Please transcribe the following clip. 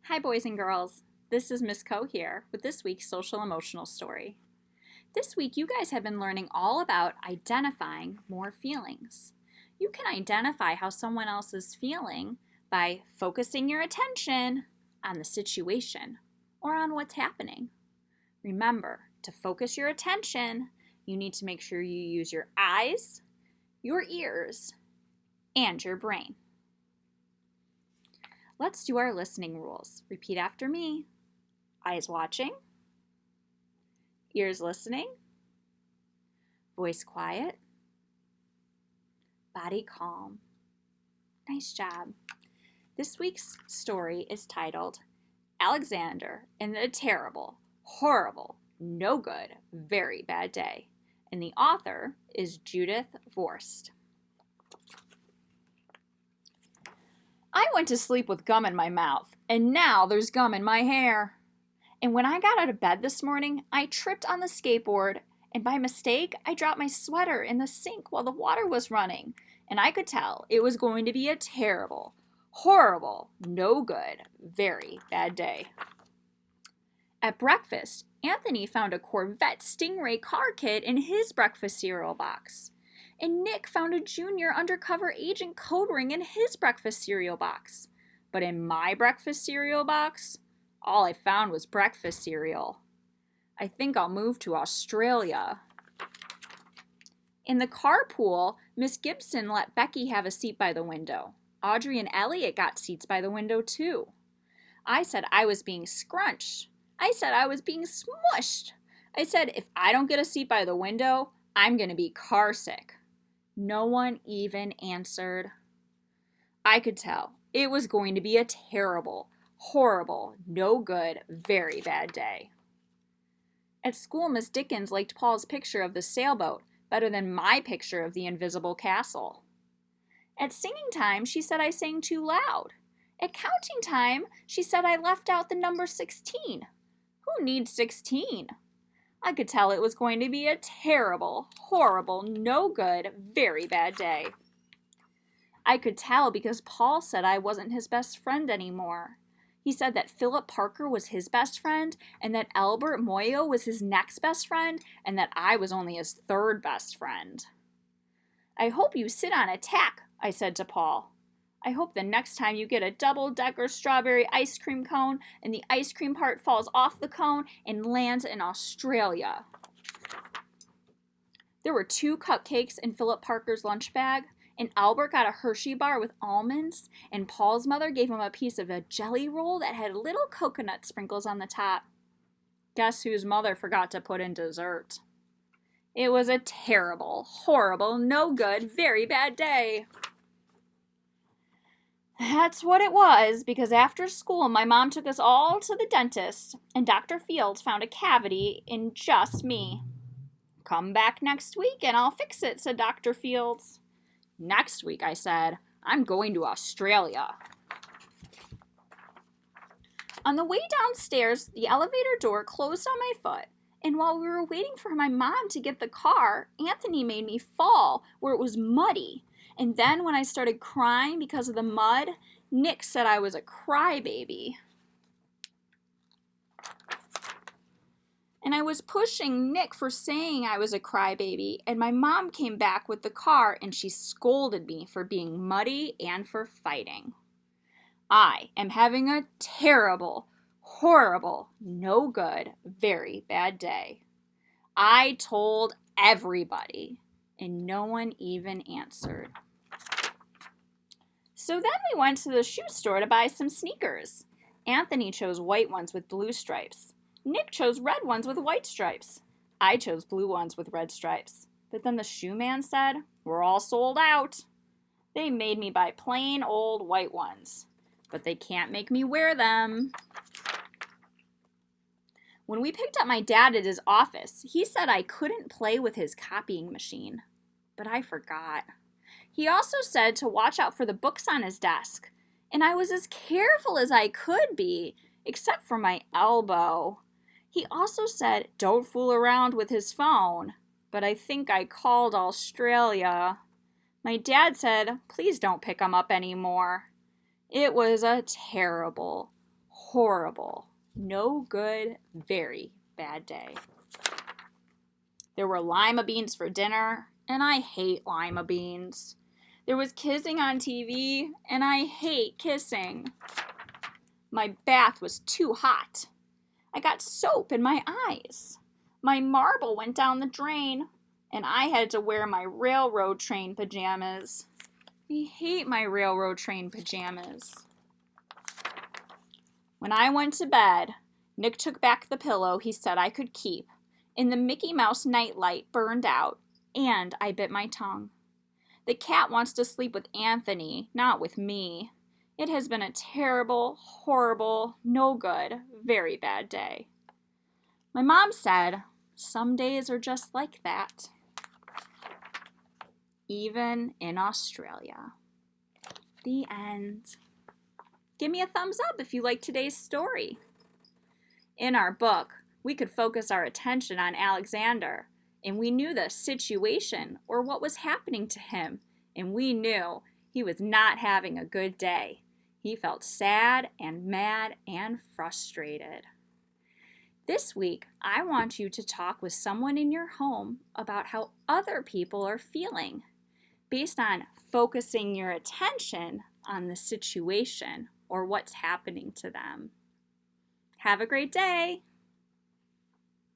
Hi, boys and girls. This is Miss Co here with this week's social emotional story. This week, you guys have been learning all about identifying more feelings. You can identify how someone else is feeling by focusing your attention on the situation or on what's happening. Remember, to focus your attention, you need to make sure you use your eyes, your ears, and your brain. Let's do our listening rules. Repeat after me. Eyes watching, ears listening, voice quiet, body calm. Nice job. This week's story is titled Alexander and the Terrible, Horrible, No Good, Very Bad Day. And the author is Judith Viorst. I went to sleep with gum in my mouth, and now there's gum in my hair. And when I got out of bed this morning, I tripped on the skateboard, and by mistake, I dropped my sweater in the sink while the water was running, and I could tell it was going to be a terrible, horrible, no good, very bad day. At breakfast, Anthony found a Corvette Stingray car kit in his breakfast cereal box. And Nick found a junior undercover agent code ring in his breakfast cereal box. But in my breakfast cereal box, all I found was breakfast cereal. I think I'll move to Australia. In the carpool, Miss Gibson let Becky have a seat by the window. Audrey and Elliot got seats by the window too. I said I was being scrunched. I said I was being smushed. I said if I don't get a seat by the window, I'm going to be car sick. No one even answered. I could tell it was going to be a terrible, horrible, no good, very bad day. At school, Miss Dickens liked Paul's picture of the sailboat better than my picture of the invisible castle. At singing time, she said I sang too loud. At counting time, she said I left out the number 16. Who needs 16? I could tell it was going to be a terrible, horrible, no good, very bad day. I could tell because Paul said I wasn't his best friend anymore. He said that Philip Parker was his best friend, and that Albert Moyo was his next best friend, and that I was only his third best friend. I hope you sit on a tack, I said to Paul. I hope the next time you get a double-decker strawberry ice cream cone and the ice cream part falls off the cone and lands in Australia. There were 2 cupcakes in Philip Parker's lunch bag, and Albert got a Hershey bar with almonds, and Paul's mother gave him a piece of a jelly roll that had little coconut sprinkles on the top. Guess whose mother forgot to put in dessert? It was a terrible, horrible, no good, very bad day. That's what it was, because after school, my mom took us all to the dentist, and Dr. Fields found a cavity in just me. Come back next week and I'll fix it, said Dr. Fields. Next week, I said, I'm going to Australia. On the way downstairs, the elevator door closed on my foot, and while we were waiting for my mom to get the car, Anthony made me fall where it was muddy. And then when I started crying because of the mud, Nick said I was a crybaby. And I was pushing Nick for saying I was a crybaby, and my mom came back with the car and she scolded me for being muddy and for fighting. I am having a terrible, horrible, no good, very bad day. I told everybody, and no one even answered. So then we went to the shoe store to buy some sneakers. Anthony chose white ones with blue stripes. Nick chose red ones with white stripes. I chose blue ones with red stripes. But then the shoe man said, we're all sold out. They made me buy plain old white ones, but they can't make me wear them. When we picked up my dad at his office, he said I couldn't play with his copying machine, but I forgot. He also said to watch out for the books on his desk, and I was as careful as I could be, except for my elbow. He also said don't fool around with his phone, but I think I called Australia. My dad said, please don't pick him up anymore. It was a terrible, horrible, no good, very bad day. There were lima beans for dinner, and I hate lima beans. There was kissing on TV, and I hate kissing. My bath was too hot. I got soap in my eyes. My marble went down the drain, and I had to wear my railroad train pajamas. I hate my railroad train pajamas. When I went to bed, Nick took back the pillow he said I could keep, and the Mickey Mouse nightlight burned out, and I bit my tongue. The cat wants to sleep with Anthony, not with me. It has been a terrible, horrible, no good, very bad day. My mom said, some days are just like that. Even in Australia. The end. Give me a thumbs up if you like today's story. In our book, we could focus our attention on Alexander, and we knew the situation or what was happening to him, and we knew he was not having a good day. He felt sad and mad and frustrated. This week, I want you to talk with someone in your home about how other people are feeling, based on focusing your attention on the situation or what's happening to them. Have a great day!